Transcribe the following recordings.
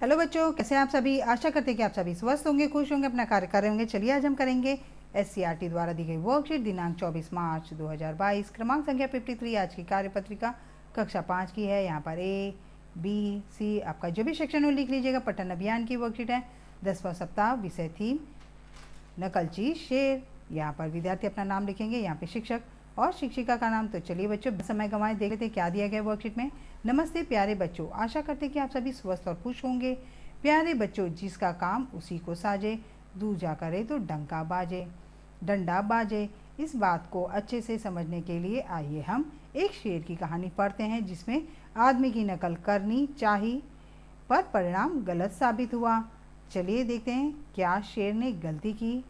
Hello बच्चों, कैसे हैं आप सभी। आशा करते हैं कि आप सभी स्वस्थ होंगे, खुश होंगे, अपना कार्य कर रहे होंगे। चलिए आज हम करेंगे SCERT द्वारा दी गई वर्कशीट दिनांक 24 मार्च 2022 क्रमांक संख्या 53। आज की कार्यपत्रिका कक्षा 5 की है। यहाँ पर A, B, C आपका जो भी सेक्शन हो लिख लीजिएगा। पठन अभियान की वर्कशीट है। 10वां सप्ताह, विषय थीम नकलची शेर। यहाँ पर विद्यार्थी अपना नाम लिखेंगे, यहाँ पे शिक्षक और शिक्षिका का नाम। तो चलिए बच्चों समय गंवाए देख लेते हैं क्या दिया गया वर्कशीट में। नमस्ते प्यारे बच्चों, आशा करते हैं कि आप सभी स्वस्थ और खुश होंगे। प्यारे बच्चों, जिसका काम उसी को साजे, दूजा करे तो डंडा बाजे। इस बात को अच्छे से समझने के लिए आइए हम एक शेर की कहानी पढ़ते हैं, जिसमें आदमी की नकल करनी चाहिए पर परिणाम गलत साबित हुआ। चलिए देखते हैं क्या शेर ने गलती की।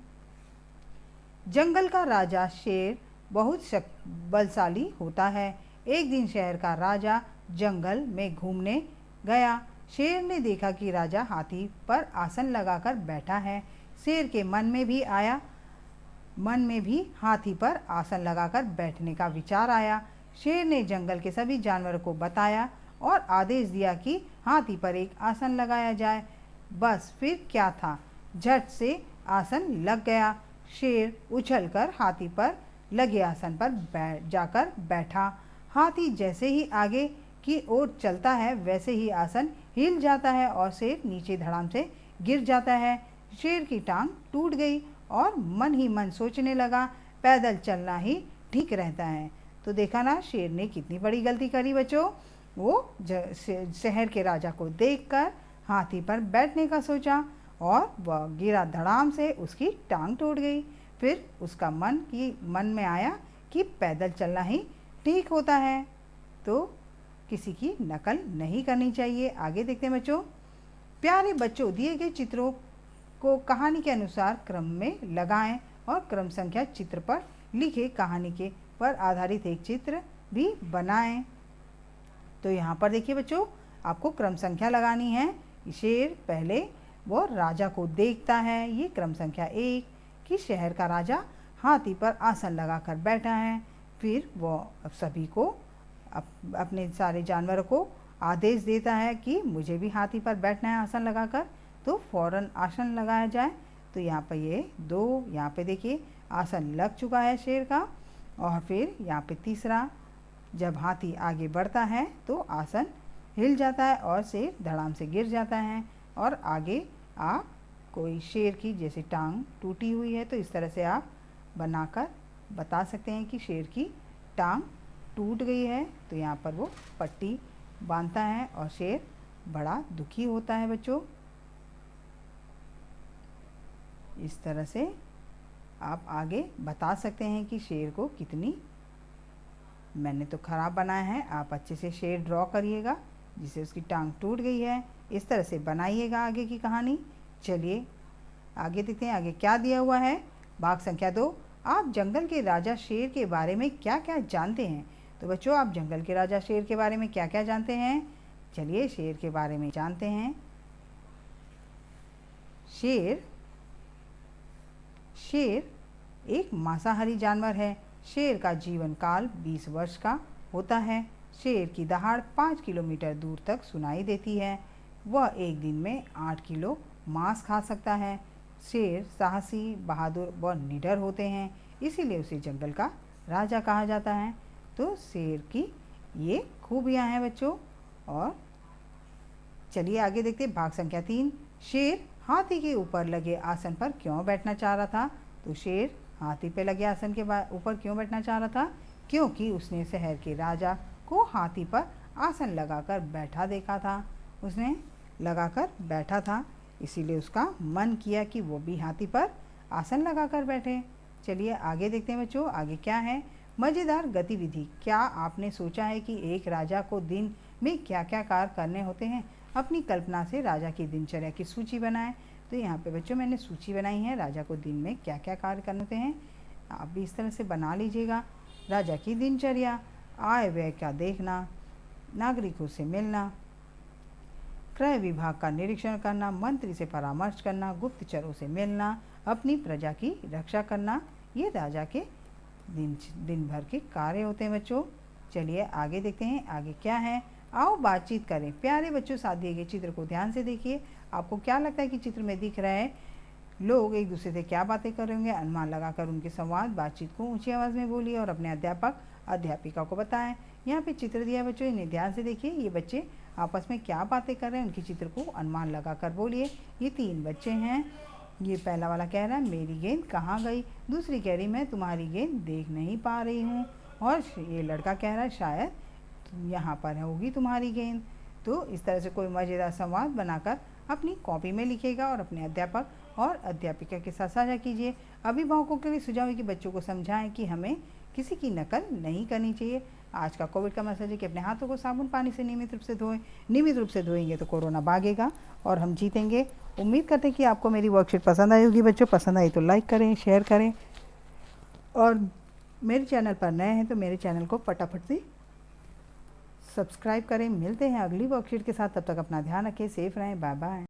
जंगल का राजा शेर बहुत बलशाली होता है। एक दिन शहर का राजा जंगल में घूमने गया। शेर ने देखा कि राजा हाथी पर आसन लगाकर बैठा है। शेर के मन में भी हाथी पर आसन लगाकर बैठने का विचार आया। शेर ने जंगल के सभी जानवरों को बताया और आदेश दिया कि हाथी पर एक आसन लगाया जाए। बस फिर क्या था, झट से आसन लग गया। शेर उछलकर हाथी पर लगे आसन पर जाकर बैठा। हाथी जैसे ही आगे की ओर चलता है वैसे ही आसन हिल जाता है और शेर नीचे धड़ाम से गिर जाता है। शेर की टांग टूट गई और मन ही मन सोचने लगा, पैदल चलना ही ठीक रहता है। तो देखा ना, शेर ने कितनी बड़ी गलती करी बच्चों। वो शहर के राजा को देखकर हाथी पर बैठने का सोचा और वह गिरा धड़ाम से, उसकी टांग टूट गई। फिर उसका मन में आया कि पैदल चलना ही ठीक होता है, तो किसी की नकल नहीं करनी चाहिए। आगे देखते हैं बच्चों। प्यारे बच्चों, दिए गए चित्रों को कहानी के अनुसार क्रम में लगाएं और क्रम संख्या चित्र पर लिखे। कहानी के पर आधारित एक चित्र भी बनाएं। तो यहाँ पर देखिए बच्चों, आपको क्रम संख्या लगानी है। शेर पहले वो राजा को देखता है, ये क्रम संख्या 1 कि शहर का राजा हाथी पर आसन लगाकर बैठा है। फिर वो सभी को अपने सारे जानवरों को आदेश देता है कि मुझे भी हाथी पर बैठना है आसन लगाकर, तो फौरन आसन लगाया जाए। तो यहाँ पर ये 2, यहाँ पे देखिए आसन लग चुका है शेर का। और फिर यहाँ पे तीसरा, जब हाथी आगे बढ़ता है तो आसन हिल जाता है और शेर धड़ाम से गिर जाता है। और आगे आप कोई शेर की जैसे टांग टूटी हुई है, तो इस तरह से आप बनाकर बता सकते हैं कि शेर की टांग टूट गई है। तो यहाँ पर वो पट्टी बांधता है और शेर बड़ा दुखी होता है बच्चों। इस तरह से आप आगे बता सकते हैं कि शेर को कितनी, मैंने तो ख़राब बनाया है, आप अच्छे से शेर ड्रॉ करिएगा जिससे उसकी टांग टूट गई है। इस तरह से बनाइएगा आगे की कहानी। चलिए आगे देखते हैं आगे क्या दिया हुआ है। भाग संख्या 2, आप जंगल के राजा शेर के बारे में क्या क्या जानते हैं। तो बच्चों, आप जंगल के राजा शेर के बारे में क्या क्या जानते हैं। चलिए शेर के बारे में जानते हैं। शेर एक मांसाहारी जानवर है। शेर का जीवन काल 20 वर्ष का होता है। शेर की दहाड़ 5 किलोमीटर दूर तक सुनाई देती है। वह एक दिन में 8 किलो मांस खा सकता है। शेर साहसी, बहादुर व निडर होते हैं, इसीलिए उसे जंगल का राजा कहा जाता है। तो शेर की ये खूबियाँ हैं बच्चों। और चलिए आगे देखते हैं भाग संख्या 3, शेर हाथी के ऊपर लगे आसन पर क्यों बैठना चाह रहा था। तो शेर हाथी पे लगे आसन के ऊपर क्यों बैठना चाह रहा था, क्योंकि उसने शहर के राजा को हाथी पर आसन लगाकर बैठा देखा था। उसने लगाकर बैठा था, इसीलिए उसका मन किया कि वो भी हाथी पर आसन लगाकर बैठे। चलिए आगे देखते हैं बच्चों, आगे क्या है। मज़ेदार गतिविधि, क्या आपने सोचा है कि एक राजा को दिन में क्या क्या कार्य करने होते हैं। अपनी कल्पना से राजा की दिनचर्या की सूची बनाएं। तो यहाँ पे बच्चों मैंने सूची बनाई है, राजा को दिन में क्या क्या कार्य करने होते हैं, आप भी इस तरह से बना लीजिएगा। राजा की दिनचर्या, आय व्यय का देखना, नागरिकों से मिलना, क्रय विभाग का निरीक्षण करना, मंत्री से परामर्श करना, गुप्तचरों से मिलना, अपनी प्रजा की रक्षा करना, ये राजा के दिन भर के कार्य होते हैं बच्चों। चलिए आगे देखते हैं आगे क्या है। आओ बातचीत करें। प्यारे बच्चों, साथ दिए गए चित्र को ध्यान से देखिए। आपको क्या लगता है कि चित्र में दिख रहा है लोग एक दूसरे से क्या बातें कर रहे होंगे? अनुमान लगाकर उनके संवाद बातचीत को ऊंची आवाज़ में बोलिए और अपने अध्यापक अध्यापिका को बताएं। यहाँ पे चित्र दिया है बच्चों, इन्हें ध्यान से देखिए। ये बच्चे आपस में क्या बातें कर रहे हैं उनके चित्र को अनुमान लगाकर बोलिए। ये 3 बच्चे हैं। ये पहला वाला कह रहा है मेरी गेंद कहाँ गई, दूसरी कह रही मैं तुम्हारी गेंद देख नहीं पा रही हूँ, और ये लड़का कह रहा है शायद यहाँ पर होगी तुम्हारी गेंद। तो इस तरह से कोई मज़ेदार संवाद बनाकर अपनी कॉपी में लिखिएगा और अपने अध्यापक और अध्यापिका के साथ साझा कीजिए। अभिभावकों के लिए सुझाव है कि बच्चों को समझाएं कि हमें किसी की नकल नहीं करनी चाहिए। आज का कोविड का मैसेज है कि अपने हाथों को साबुन पानी से नियमित रूप से धोएं। नियमित रूप से धोएंगे तो कोरोना भागेगा और हम जीतेंगे। उम्मीद करते हैं कि आपको मेरी वर्कशीट पसंद आई होगी बच्चों। पसंद आई तो लाइक करें, शेयर करें, और मेरे चैनल पर नए हैं तो मेरे चैनल को फटाफट से सब्सक्राइब करें। मिलते हैं अगली वर्कशीट के साथ, तब तक अपना ध्यान रखें, सेफ रहें, बाय बाय।